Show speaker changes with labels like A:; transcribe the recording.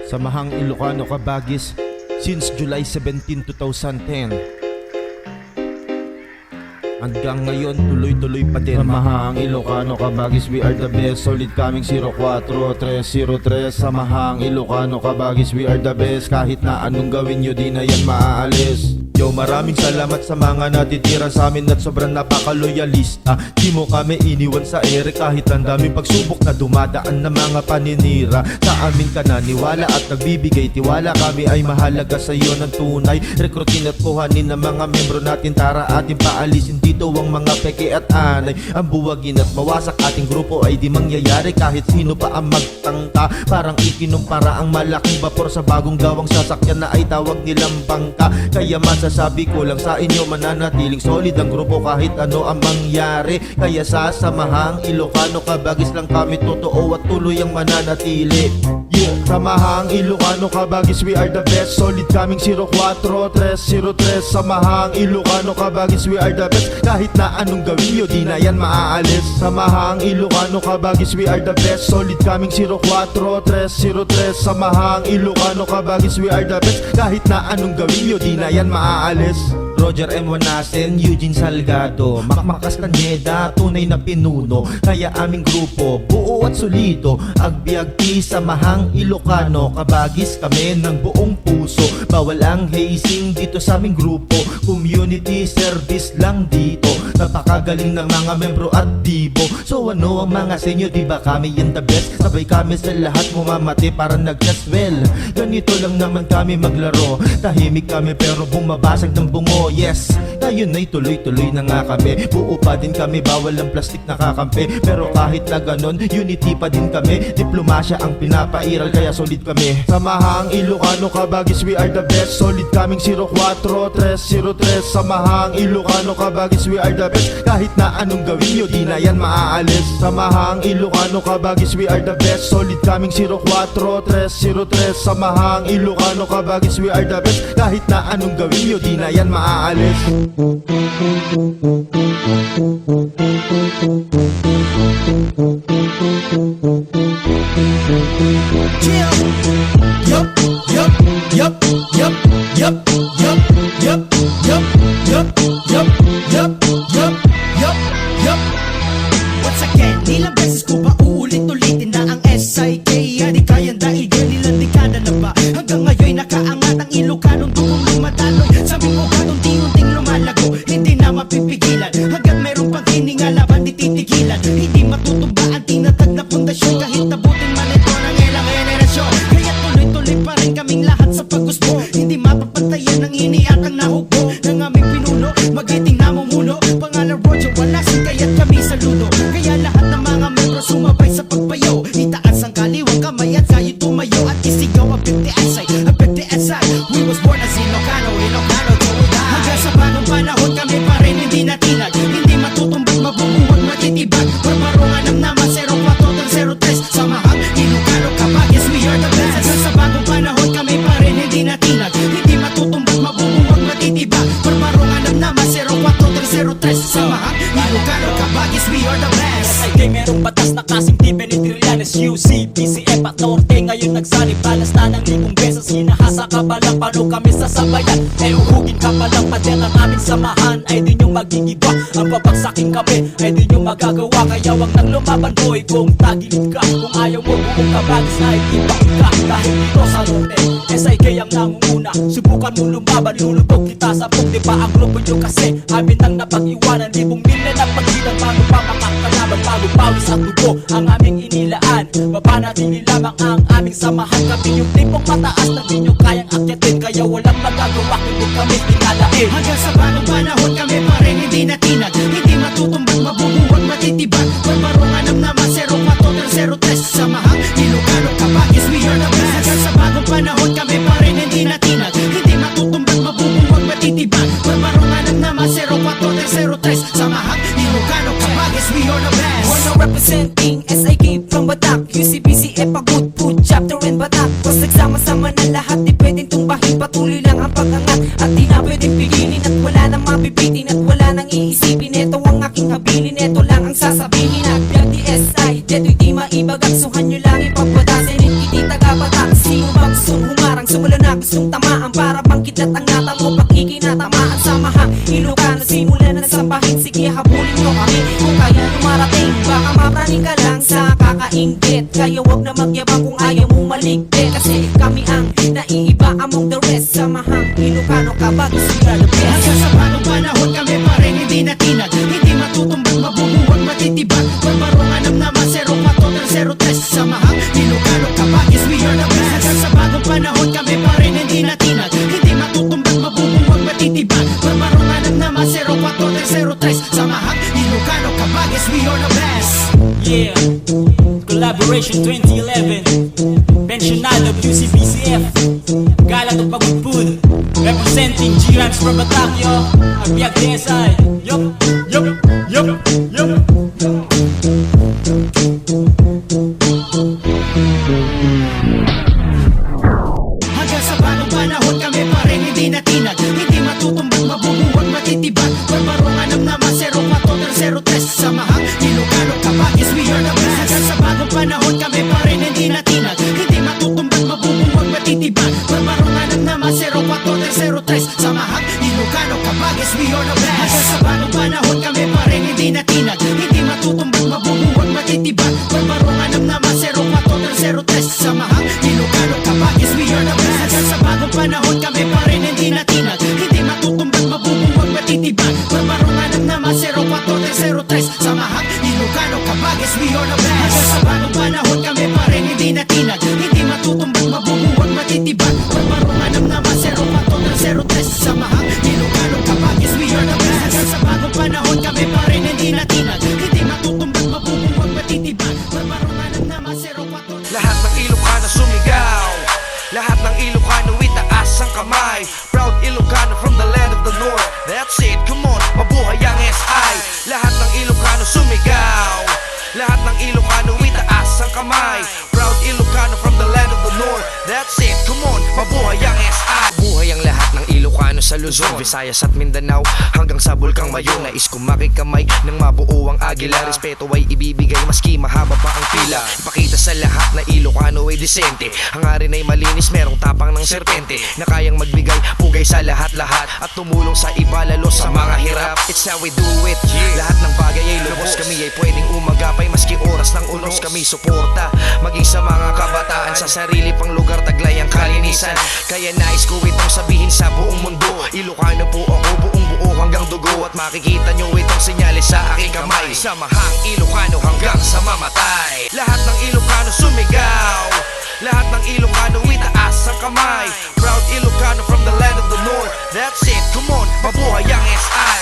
A: Samahang Ilocano Kabagis since July 17, 2010. Hanggang ngayon tuloy-tuloy pa din. Samahang Ilocano Kabagis, we are the best. Solid kaming 04303. Samahang Ilocano Kabagis, we are the best. Kahit na anong gawin nyo, di na yan maaalis. Yo, maraming salamat sa mga natitira sa amin at sobrang napakaloyalista. Di mo kami iniwan sa ere kahit ang daming pagsubok na dumadaan na mga paninira. Sa amin ka naniwala at nagbibigay tiwala. Kami ay mahalaga sa iyo ng tunay. Rekrutin at kuhanin ng mga membro natin. Tara ating paalisin dito ang mga peke at anay. Ang buwagin at mawasak ating grupo ay di mangyayari kahit sino pa ang magtangka. Parang ikinumpara ang malaking vapor sa bagong gawang sasakyan na ay tawag nilang bangka. Kaya masasabi ko lang sa inyo, mananatiling solid ang grupo kahit ano ang mangyari. Kaya sa Samahang Ilocano Kabagis lang kami totoo at tuloy ang mananatili. Yeah, Samahang Ilocano Kabagis, we are the best. Solid kaming 04303. Samahang Ilocano Kabagis, we are the best. Kahit na anong gawin nyo, di na yan maaalis. Samahang Ilocano Kabagis, we are the best. Solid kaming 04303. Samahang Ilocano Kabagis, we are the best. Kahit na anong gawin nyo, di na yan maaalis. Roger M. Wanasen, Eugene Salgado, Mac Castaneda, tunay na pinuno. Kaya aming grupo, buo at solido. Agbiag ti Samahang Ilocano Kabagis, kami ng buong puso. Bawal ang hazing dito sa aming grupo. Community service lang dito. Napakagaling ng mga membro at dibo. So ano ang mga senyo, di ba kami yan the best? Sabay kami sa lahat, mumamati para nag-just well. Ganito lang naman kami maglaro. Tahimik kami pero bumabasag ng bungo. Yes, ngayon ay tuloy-tuloy na nga kami. Buo pa din kami, bawal ang plastic nakakampi. Pero kahit na ganon, unity pa din kami. Diplomasya ang pinapairal kaya solid kami. Samahang Ilocano Kabagis, we are the best. Solid kaming 04303. Samahang Ilocano Kabagis, we are the best. Kahit na anong gawin nyo, di na yan maaalis. Samahang Ilocano Kabagis, we are the best. Solid kaming 04303. Samahang Ilocano Kabagis, we are the best. Kahit na anong gawin nyo, di na yan maaalis.
B: Once again, ilang beses ko ba uulit-ulitin na ang SIK ay di kayang daigin, ilang dekada na ba hanggang ngayon nakaangat ang Ilocanong dugong lumadaloy sa aming ugat, unti-unting lumalago, hindi na mapipigilan hanggang mayroong pang hininga laban di titigilan. Hindi matutumba ang tinatag na pundasyon kahit nabutin man ito ng ilang generasyon. Kaya tuloy-tuloy pa rin kaming lahat sa paggusto, hindi mapapantayan ng iniatang nahugbo ng aming pinuno, magiting namumuno. Pangalan Roger Wanasen, kaya't kami saludo. Kaya lahat ng mga membro sumabay sa pagpayo, itaas ang kaliwang kamay at sa'yo tumayo at isigaw ang 50 asay, ang 50 asay. We was born as Ilocano, Ilocano to die. Hanggang sa bagong panahon kami pa rin hindi natinag, hindi matutumbag, mabubuwag, matitibag. Parbarungan ng naman 0403. Samahang Ilocano Kabagis, we are the best. Hanggang sa bagong panahon kami pa rin hindi natinag, hindi matutumbag, mabubuwag, matitibag. Parbarungan ng naman 0403. Samahang Ilocano Kabagis, we are the best.
C: SIK merong batas na kasing Tiffany Trillanes, UC, PCF at Norte. Ngayon nagsanib balas na ng 1,000 beses. Hinahasa ka pa lang, paano kami sasabayan? Eh uhugin ka pa lang, pader ang aming samahan ay di nyo magigiba. Ang babagsakin kami ay di nyo magagawa. Kaya wag nang lumaban boy kung tagilid ka. Kung ayaw mo buong Kabagis na itibak ka. Dahil dito sa Norte, SIK ang nangunguna. Subukan mo lumaban, lulubog kita sa buk. Di ba ang grupo nyo kasi amin ang napag-iwanan. Libong milya na pagsilang bago pa makakalaban. Bago pawis at dugo ang aming inilaan. Mapanatili lamang ang aming samahan. Kami yung tipong mataas na di nyo kayang akyatin. Kaya walang magagawa kung kami tinalain.
B: Hanggang sa bagong panahon kami pa rin hindi natinag, hindi matutumbag, mabubuwag, matitibag. Parbarungan ng naman 0403. Samahang Ilocano Kabagis, we are the best. Hanggang sa bagong panahon kami pa rin hindi natinag, hindi matutumbag, mabubuwag, matitibag. Parbarungan ng naman 0403. Samahang Ilocano Kabagis, we are the best.
D: One representing SIK from Batak, UCBCF Pagod, Food Chapter and Batak. Mas nagsama-sama na lahat, di pwedeng tumbahin. Patuloy lang ang pag-angat at di na pwedeng pigilin. At wala nang mabibitin at wala nang iisipin. Ito ang aking habilin, ito lang ang sasabihin. At PLTSI, dito gustong tamaan para bang kita tangata mo pakikinatamaan sa mahang Ilocano. Simulan na sambahin, sige habulin mo kami kung kaya lumarating. Baka mapraning ka lang sa kakaingit, kaya wag na magyabang kung ayaw mo maligpit. Kasi kami ang naiiba among the rest. Sa mahang Ilocano kabagis we are the best.
B: Hanggang sa bagong panahon kami pa rin hindi natinag, hindi matutumbang, mabubuwag, matitibag. Barbarong 6 na 0403 sa mahang Ilocano kabagis we are the best. Hanggang sa bagong panahon kami pa rin hindi natinag, hindi matutumbang, mabubuwag, matitibag. Barbarong 6 na 0403 sa mahang Ilocano kabagis we are the best.
C: Yeah, Collaboration 2011 Pensionado UCBCF Gala to Pagudpud Representing G-Rams from Batakyo Agbiag DSI Yup, yup, yup, yup.
B: Hanggang sa bagong panahon kami pa rin hindi natinag, hindi matutumbang, mabubuwag, matitibag. Barbarong 6 na 0403 sa mahang Ilocano kabagis we are the best. Hanggang sa bagong panahon kami pa rin hindi natinag, hindi matutumbang, mabubuwag, matitibag. Barbarong 6 na 0403 sa mahang Ilocano kabagis we are the best. Hanggang sa bagong panahon kami pa rin hindi natinag, hindi matutumbang, mabubuwag, matitibag. Barbarong 6 na 0403 sa mahang Ilocano kabagis we are the best. Hanggang sa bagong panahon kami pa rin hindi natinag, hindi matutumbang, mabubuwag, matitibag. Barbarong 6 na 0403 sa mahang Ilocano kabagis we are the best. Hanggang sa bagong panahon kami pa rin hindi natinag, hindi matutumbang, mabubuwag, matitibag. Barbarong 6 na 0403 sa mahang Ilocano kabagis we are the best. Hanggang sa bagong panahon kami pa rin hindi natinag, hindi matutumbang, mabubuwag, matitibag. Barbarong 6 na 0403.
E: Lahat ng Ilocano sumigaw, lahat ng Ilocano itaas ang kamay. Proud Ilocano from the land of the north. That's it, come on, mabuhay ang SI. Lahat ng Ilocano sumigaw, lahat ng Ilocano itaas ang kamay. Proud Ilocano from the land of the north. That's it, come on, mabuhay ang SI. Buhay ang lahat ng Ilocano sa Luzon, Visayas at Mindanao, hanggang sa Bulkang Mayon. Nais kong makikamay ng mabuo ang agila. Respeto ay ibibigay maski mahaba pa ang pila. Ipakita sa lahat na Ilocano ay disente, hangarin ay malinis, merong tapang ng serpente, na kayang magbigay pugay sa lahat-lahat at tumulong sa iba lalo sa mga hirap. It's how we do it, lahat ng bagay ay lubos. Kami ay pwedeng umagapay maski oras ng unos. Kami suporta maging sa mga kabataan, sa sarili pang lugar taglay ang kalinisan. Kaya nais ko itong sabihin sa buong mundo, Ilocano po ako buong buo hanggang dugo. At makikita nyo itong senyales sa aking kamay. Samahang Ilocano hanggang sa mamatay. Lahat ng Ilocano sumigaw, lahat ng Ilocano itaas ang kamay. Proud Ilocano from the land of the north. That's it, come on, mabuhay ang SI.